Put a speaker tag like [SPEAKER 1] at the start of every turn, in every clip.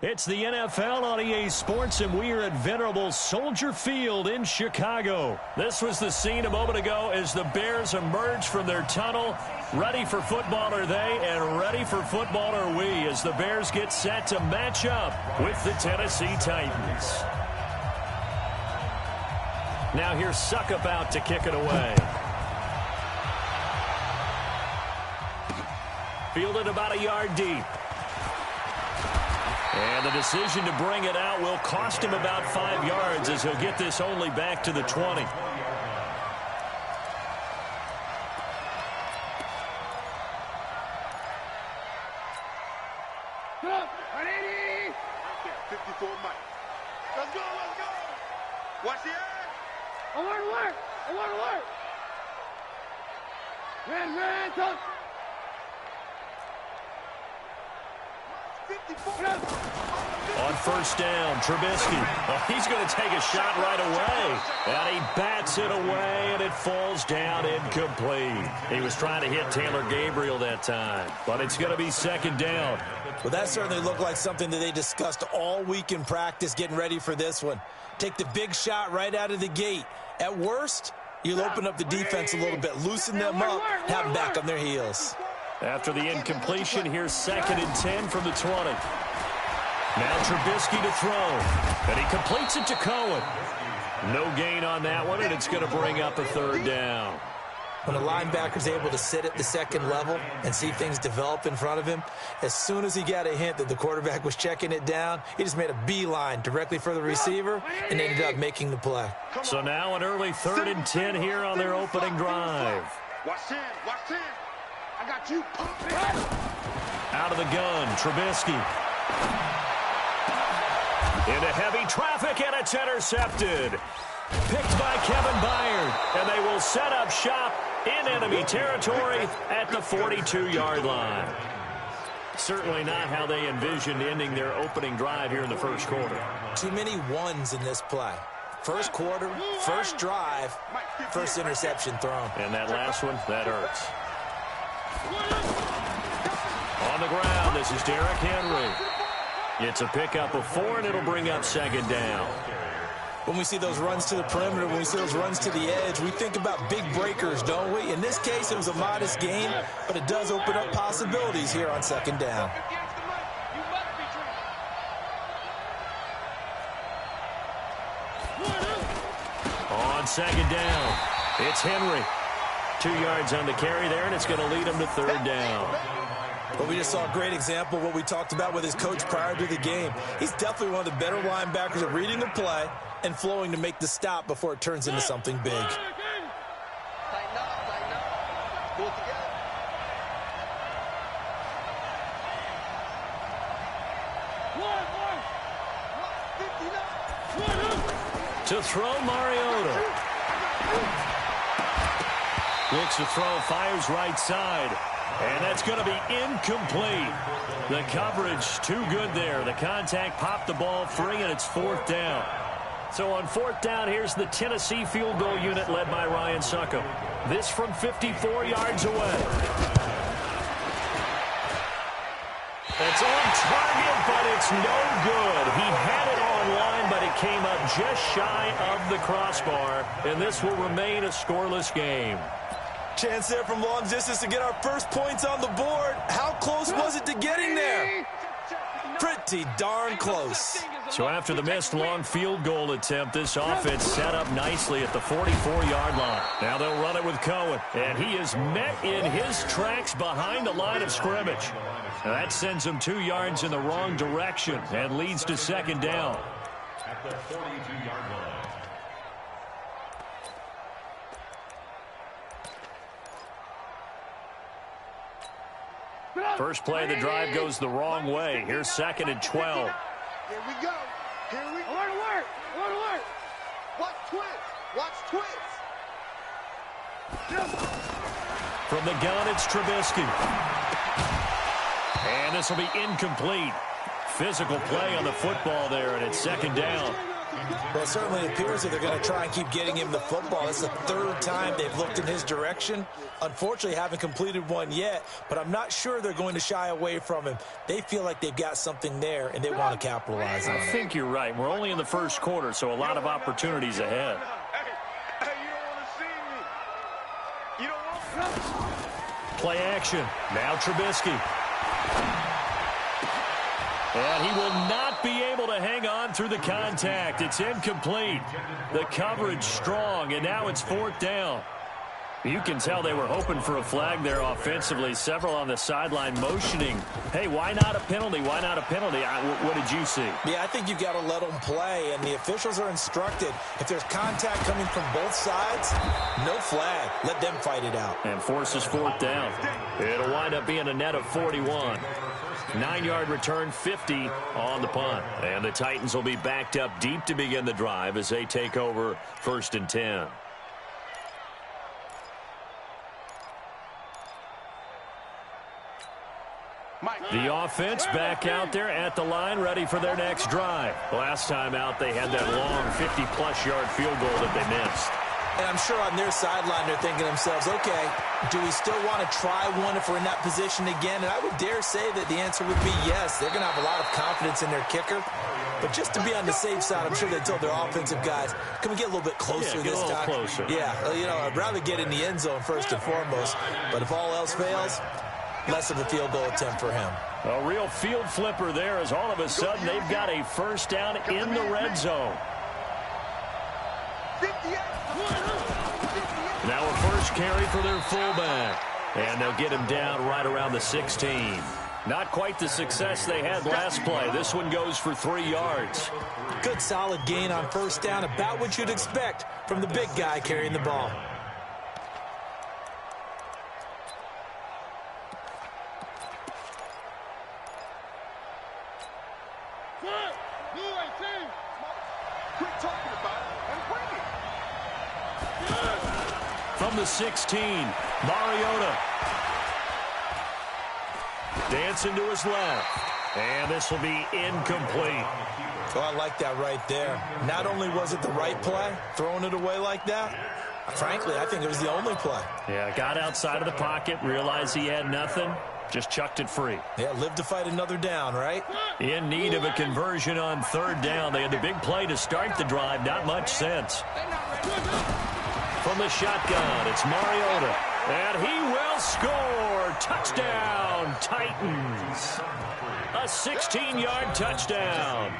[SPEAKER 1] It's the NFL on EA Sports, and we are at venerable Soldier Field in Chicago. This was the scene a moment ago as the Bears emerged from their tunnel. Ready for football are they, and ready for football are we, as the Bears get set to match up with the Tennessee Titans. Now here's Suckup out to kick it away. Fielded about a yard deep. And the decision to bring it out will cost him about 5 yards, as he'll get this only back to the 20.
[SPEAKER 2] Up, 180. 54 Mike. Let's go, let's go. Watch the edge. I want to work. I want to work. Red, touch. 54.
[SPEAKER 1] On first down, Trubisky. Oh, he's going to take a shot right away. And he bats it away, and it falls down incomplete. He was trying to hit Taylor Gabriel that time, but it's going to be second down.
[SPEAKER 3] Well, that certainly looked like something that they discussed all week in practice, getting ready for this one. Take the big shot right out of the gate. At worst, you'll open up the defense a little bit, loosen them up, have them back on their heels.
[SPEAKER 1] After the incompletion, here's 2nd and 10 from the 20. Now Trubisky to throw, and he completes it to Cohen. No gain on that one, and it's going to bring up a third down.
[SPEAKER 3] When a linebacker's able to sit at the second level and see things develop in front of him, as soon as he got a hint that the quarterback was checking it down, he just made a beeline directly for the receiver and ended up making the play.
[SPEAKER 1] So now an early 3rd and 10 here on their opening drive.
[SPEAKER 2] Watch 10, watch 10. I got you.
[SPEAKER 1] Out of the gun, Trubisky. Into heavy traffic, and it's intercepted. Picked by Kevin Byard, and they will set up shop in enemy territory at the 42-yard line. Certainly not how they envisioned ending their opening drive here in the first quarter.
[SPEAKER 3] Too many ones in this play. First quarter, first drive, first interception thrown.
[SPEAKER 1] And that last one, that hurts. On the ground, this is Derrick Henry. It's a pickup of 4, and it'll bring up second down.
[SPEAKER 3] When we see those runs to the perimeter, when we see those runs to the edge, we think about big breakers, don't we? In this case, it was a modest gain, but it does open up possibilities here on second down.
[SPEAKER 1] On second down, it's Henry. 2 yards on the carry there, and it's going to lead him to third down.
[SPEAKER 3] But we just saw a great example of what we talked about with his coach prior to the game. He's definitely one of the better linebackers at reading the play and flowing to make the stop before it turns into something big.
[SPEAKER 2] Tighten up. Pull it together.
[SPEAKER 1] To throw, Mariota. Looks to throw, fires right side. And that's going to be incomplete. The coverage too good there. The contact popped the ball free, and it's 4th down. So on 4th down, here's the Tennessee field goal unit led by Ryan Suckup. This from 54 yards away. It's on target, but it's no good. He had it on line, but it came up just shy of the crossbar, and this will remain a scoreless game.
[SPEAKER 3] Chance there from long distance to get our first points on the board. How close was it to getting there? Pretty darn close.
[SPEAKER 1] So after the missed long field goal attempt, this offense set up nicely at the 44-yard line. Now they'll run it with Cohen, and he is met in his tracks behind the line of scrimmage. Now that sends him 2 yards in the wrong direction and leads to second down.
[SPEAKER 4] At the 42-yard line.
[SPEAKER 1] First play of the drive goes the wrong way. Here's 2nd and 12.
[SPEAKER 2] Here we go. Here we go. I want to work. I want to work. Watch twins. Watch twins.
[SPEAKER 1] From the gun, it's Trubisky. And this will be incomplete. Physical play on the football there, and it's second down.
[SPEAKER 3] Well, it certainly appears that they're going to try and keep getting him the football. It's the third time they've looked in his direction. Unfortunately, haven't completed one yet, but I'm not sure they're going to shy away from him. They feel like they've got something there, and they want to capitalize on it.
[SPEAKER 1] I think you're right. We're only in the first quarter, so a lot of opportunities ahead.
[SPEAKER 2] Hey, you don't want to see me. You don't want to.
[SPEAKER 1] Play action. Now Trubisky. And he will not be able to hang on through the contact. It's incomplete. The coverage strong, and now it's fourth down. You can tell they were hoping for a flag there offensively. Several on the sideline motioning. Hey, why not a penalty? Why not a penalty? What did you see?
[SPEAKER 3] Yeah, I think you've got to let them play, and the officials are instructed. If there's contact coming from both sides, no flag. Let them fight it out.
[SPEAKER 1] And forces fourth down. It'll wind up being a net of 41. 9-yard return, 50 on the punt. And the Titans will be backed up deep to begin the drive as they take over 1st and 10. The offense back out there at the line, ready for their next drive. Last time out, they had that long 50-plus yard field goal that they missed.
[SPEAKER 3] And I'm sure on their sideline they're thinking to themselves, okay, do we still want to try one if we're in that position again? And I would dare say that the answer would be yes. They're going to have a lot of confidence in their kicker. But just to be on the safe side, I'm sure they told their offensive guys, can we get a little bit closer this time?
[SPEAKER 1] Closer.
[SPEAKER 3] Yeah, you know, I'd rather get in the end zone first and foremost. But if all else fails, less of a field goal attempt for him.
[SPEAKER 1] A real field flipper there as all of a sudden they've got a first down in the red zone. Now a first carry for their fullback. And they'll get him down right around the 16. Not quite the success they had last play. This one goes for 3 yards.
[SPEAKER 3] Good solid gain on first down, about what you'd expect from the big guy carrying the ball.
[SPEAKER 2] Quit talking about it and bring it.
[SPEAKER 1] From the 16, Mariota. Dancing to his left. And this will be incomplete.
[SPEAKER 3] Oh, I like that right there. Not only was it the right play, throwing it away like that, frankly, I think it was the only play.
[SPEAKER 1] Yeah, got outside of the pocket, realized he had nothing, just chucked it free.
[SPEAKER 3] Yeah, live to fight another down, right?
[SPEAKER 1] In need of a conversion on third down. They had the big play to start the drive. Not much sense. From the shotgun, it's Mariota. And he will score. Touchdown, Titans. A 16-yard touchdown.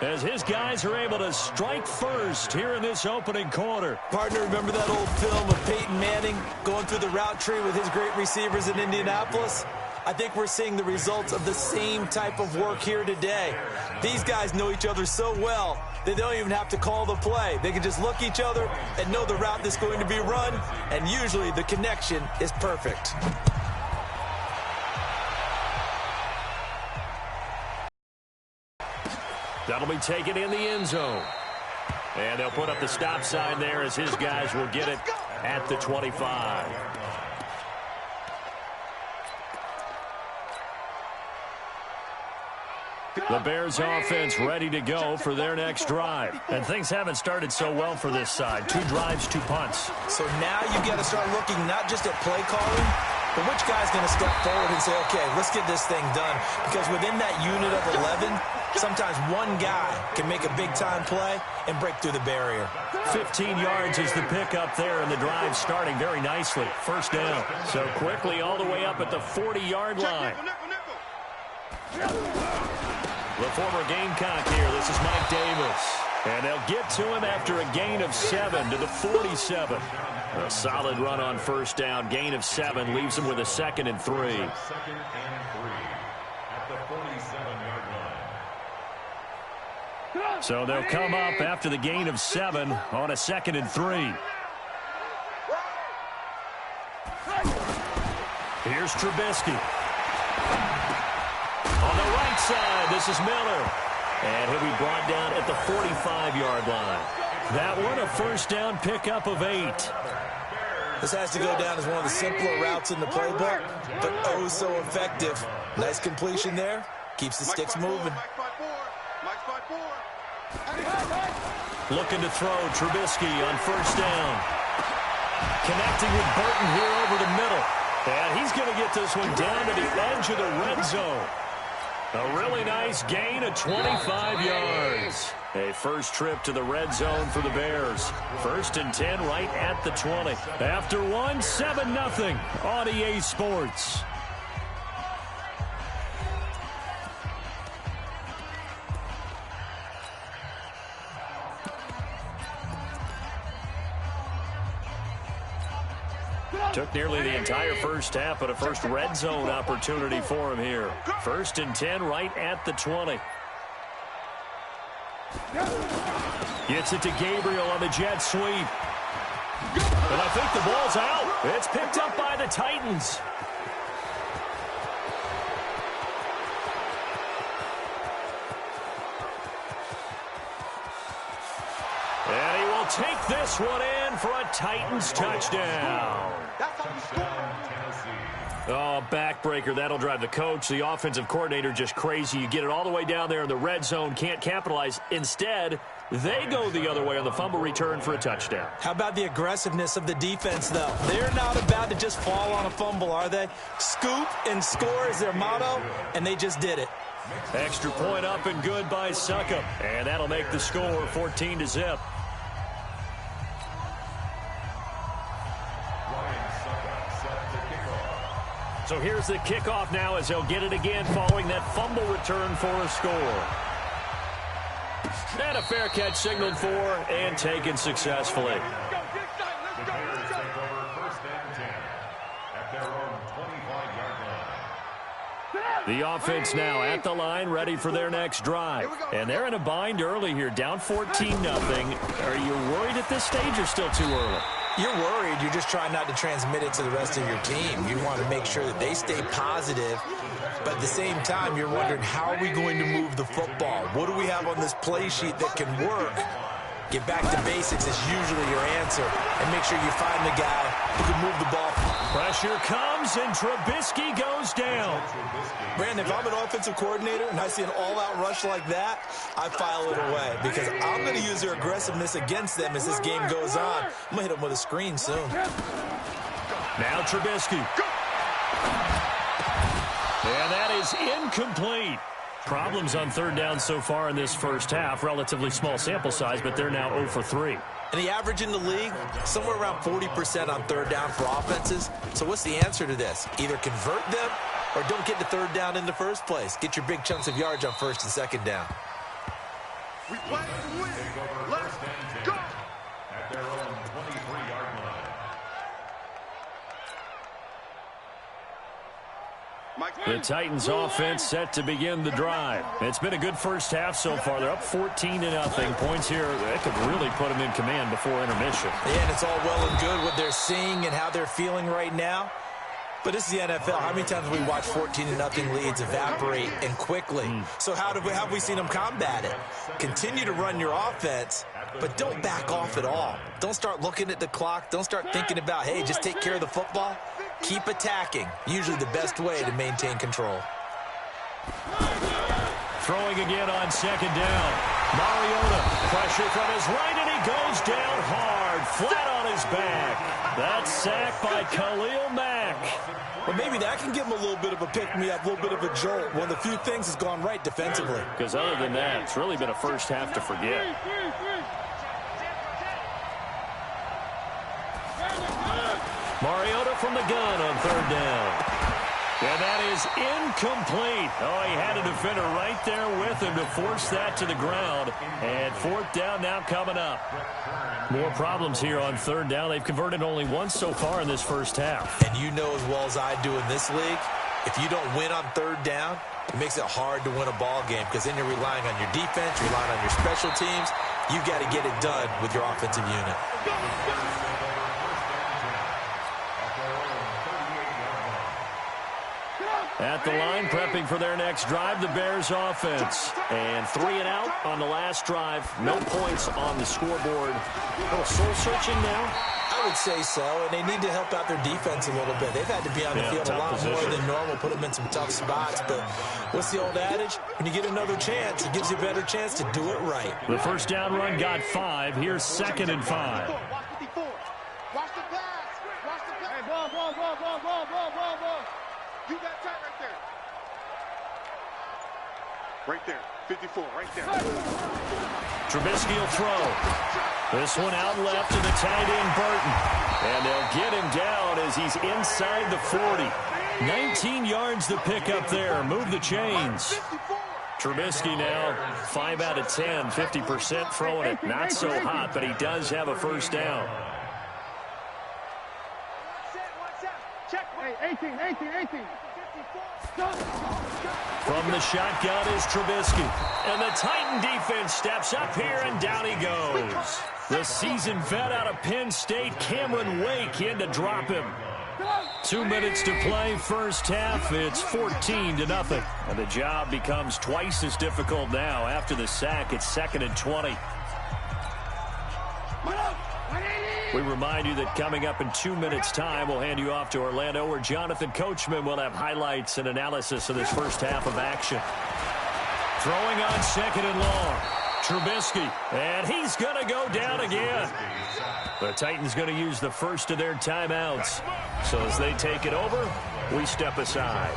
[SPEAKER 1] As his guys are able to strike first here in this opening quarter.
[SPEAKER 3] Partner, remember that old film of Peyton Manning going through the route tree with his great receivers in Indianapolis? I think we're seeing the results of the same type of work here today. These guys know each other so well that they don't even have to call the play. They can just look each other and know the route that's going to be run, and usually the connection is perfect.
[SPEAKER 1] That'll be taken in the end zone. And they'll put up the stop sign there as his guys will get it at the 25. The Bears offense ready to go for their next drive. And things haven't started so well for this side. 2 drives, 2 punts.
[SPEAKER 3] So now you've got to start looking not just at play calling, but which guy's going to step forward and say, okay, let's get this thing done. Because within that unit of 11, sometimes one guy can make a big-time play and break through the barrier.
[SPEAKER 1] 15 yards is the pickup there, and the drive starting very nicely. First down. So quickly all the way up at the 40-yard line. The former Gamecock here. This is Mike Davis. And they'll get to him after a gain of 7 to the 47. A solid run on first down. Gain of 7 leaves him with a 2nd and 3.
[SPEAKER 4] 2nd and 3 at the 47-yard line.
[SPEAKER 1] So they'll come up after the gain of 7 on a 2nd and 3. Here's Trubisky. On the right side, this is Miller. And he'll be brought down at the 45-yard line. That one, a first down pickup of 8.
[SPEAKER 3] This has to go down as one of the simpler routes in the playbook, but oh so effective. Nice completion there. Keeps the sticks moving.
[SPEAKER 1] Looking to throw, Trubisky on first down. Connecting with Burton here over the middle. And he's going to get this one down to the edge of the red zone. A really nice gain of 25 yards. A first trip to the red zone for the Bears. 1st and 10 right at the 20. After one, 7-0 on EA Sports. Took nearly the entire first half, but a first red zone opportunity for him here. 1st and 10 right at the 20. Gets it to Gabriel on the jet sweep. And I think the ball's out. It's picked up by the Titans. And he will take this one in for a Titans touchdown. Oh, backbreaker. That'll drive the coach, the offensive coordinator, just crazy. You get it all the way down there in the red zone, can't capitalize. Instead, they go the other way on the fumble return for a touchdown.
[SPEAKER 3] How about the aggressiveness of the defense, though? They're not about to just fall on a fumble, are they? Scoop and score is their motto, and they just did it.
[SPEAKER 1] Extra point up and good by Succop. And that'll make the score 14-0. So here's the kickoff now as they'll get it again following that fumble return for a score. And a fair catch signaled for and taken successfully. The offense now at the line, ready for their next drive. And they're in a bind early here, down 14-0. Are you worried at this stage or still too early?
[SPEAKER 3] You're worried. You're just trying not to transmit it to the rest of your team. You want to make sure that they stay positive. But at the same time, you're wondering, how are we going to move the football? What do we have on this play sheet that can work? Get back to basics is usually your answer. And make sure you find the guy who can move the ball.
[SPEAKER 1] Pressure comes, and Trubisky goes down.
[SPEAKER 3] Brandon, if I'm an offensive coordinator and I see an all-out rush like that, I file it away because I'm going to use their aggressiveness against them as this game goes on. I'm going to hit them with a screen soon.
[SPEAKER 1] Now Trubisky. And that is incomplete. Problems on third down so far in this first half. Relatively small sample size, but they're now 0 for 3.
[SPEAKER 3] And the average in the league, somewhere around 40% on third down for offenses. So what's the answer to this? Either convert them or don't get to third down in the first place. Get your big chunks of yards on first and second down.
[SPEAKER 2] We play to win. Let's go.
[SPEAKER 4] At their own 23-yard line.
[SPEAKER 1] The Titans offense set to begin the drive. It's been a good first half so far. They're up 14-0. Points here that could really put them in command before intermission.
[SPEAKER 3] Yeah, and it's all well and good what they're seeing and how they're feeling right now. But this is the NFL. How many times have we watched 14-0 leads evaporate and quickly? So how have we seen them combat it? Continue to run your offense, but don't back off at all. Don't start looking at the clock. Don't start thinking about, hey, just take care of the football. Keep attacking. Usually the best way to maintain control.
[SPEAKER 1] Throwing again on second down. Mariota, pressure from his right, and he goes down hard, flat on his back. That's sacked by Khalil Mack.
[SPEAKER 3] Well, maybe that can give him a little bit of a pick-me-up, a little bit of a jolt. One of the few things has gone right defensively.
[SPEAKER 1] Because other than that, it's really been a first half to forget. Mariota from the gun on third down. And that is incomplete. Oh, he had a defender right there with him to force that to the ground. And fourth down now coming up. More problems here on third down. They've converted only once so far in this first half.
[SPEAKER 3] And you know as well as I do in this league, if you don't win on third down, it makes it hard to win a ball game because then you're relying on your defense, you're relying on your special teams. You've got to get it done with your offensive unit.
[SPEAKER 1] At the line, prepping for their next drive, the Bears offense. And 3 and out on the last drive. No points on the scoreboard. A little soul-searching now.
[SPEAKER 3] I I would say so, and they need to help out their defense a little bit. They've had to be on the field a lot more than normal, put them in some tough spots. But what's the old adage? When you get another chance, it gives you a better chance to do it right.
[SPEAKER 1] The first down run got 5. Here's 2nd and 5.
[SPEAKER 2] Watch 54. Watch the pass. Watch the pass. Hey, ball. You got tight right there. Right there. 54, right there.
[SPEAKER 1] Trubisky will throw. This one out left to the tight end, Burton. And they'll get him down as he's inside the 40. 19 yards to pick up there. Move the chains. Trubisky now 5 out of 10, 50% throwing it. Not so hot, but he does have a first down.
[SPEAKER 2] Hey, 18.
[SPEAKER 1] From the shotgun is Trubisky. And the Titan defense steps up here, and down he goes. The seasoned vet out of Penn State, Cameron Wake, in to drop him. 2 minutes to play, first half. It's 14-0. And the job becomes twice as difficult now. After the sack, it's 2nd and 20. We remind you that coming up in 2 minutes' time, we'll hand you off to Orlando, where Jonathan Coachman will have highlights and analysis of this first half of action. Throwing on 2nd and long. Trubisky, and he's going to go down again. The Titans going to use the first of their timeouts. So as they take it over, we step aside.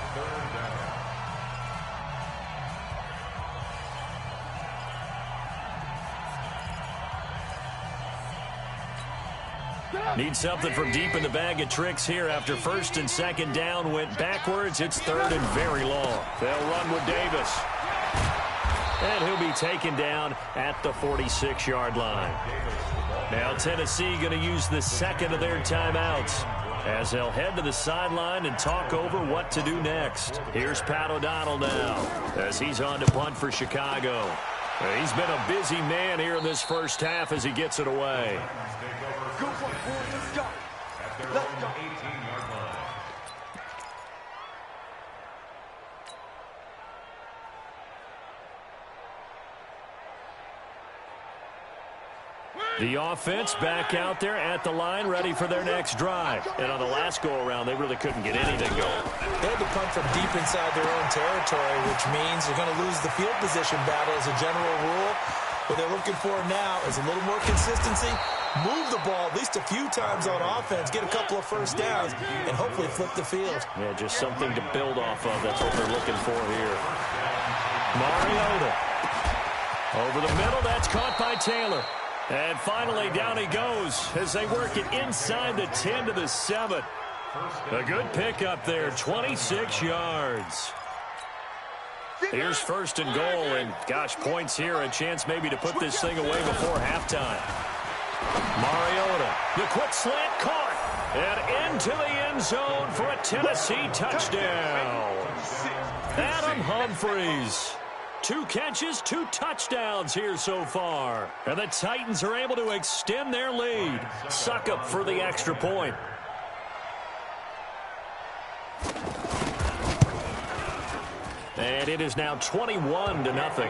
[SPEAKER 1] Need something from deep in the bag of tricks here after 1st and 2nd down went backwards. It's 3rd and very long. They'll run with Davis. And he'll be taken down at the 46-yard line. Now Tennessee going to use the 2nd of their timeouts as they'll head to the sideline and talk over what to do next. Here's Pat O'Donnell now as he's on to punt for Chicago. He's been a busy man here in this first half as he gets it away.
[SPEAKER 2] Go for it, boys. Let's go. Let's go.
[SPEAKER 4] 18-yard line.
[SPEAKER 1] The offense back out there at the line, ready for their next drive. And on the last go-around, they really couldn't get anything going.
[SPEAKER 3] They had to punt from deep inside their own territory, which means they're going to lose the field position battle as a general rule. What they're looking for now is a little more consistency, move the ball at least a few times on offense, get a couple of first downs, and hopefully flip the field.
[SPEAKER 1] Yeah, just something to build off of. That's what they're looking for here. Mariota. Over the middle, that's caught by Taylor. And finally, down he goes as they work it inside the 10 to the 7. A good pickup there, 26 yards. Here's 1st and goal, and gosh, points here, a chance maybe to put this thing away before halftime. Mariota, the quick slant caught, and into the end zone for a Tennessee touchdown. Adam Humphries. 2 catches, 2 touchdowns here so far. And the Titans are able to extend their lead. Succop for the extra point. And it is now 21-0.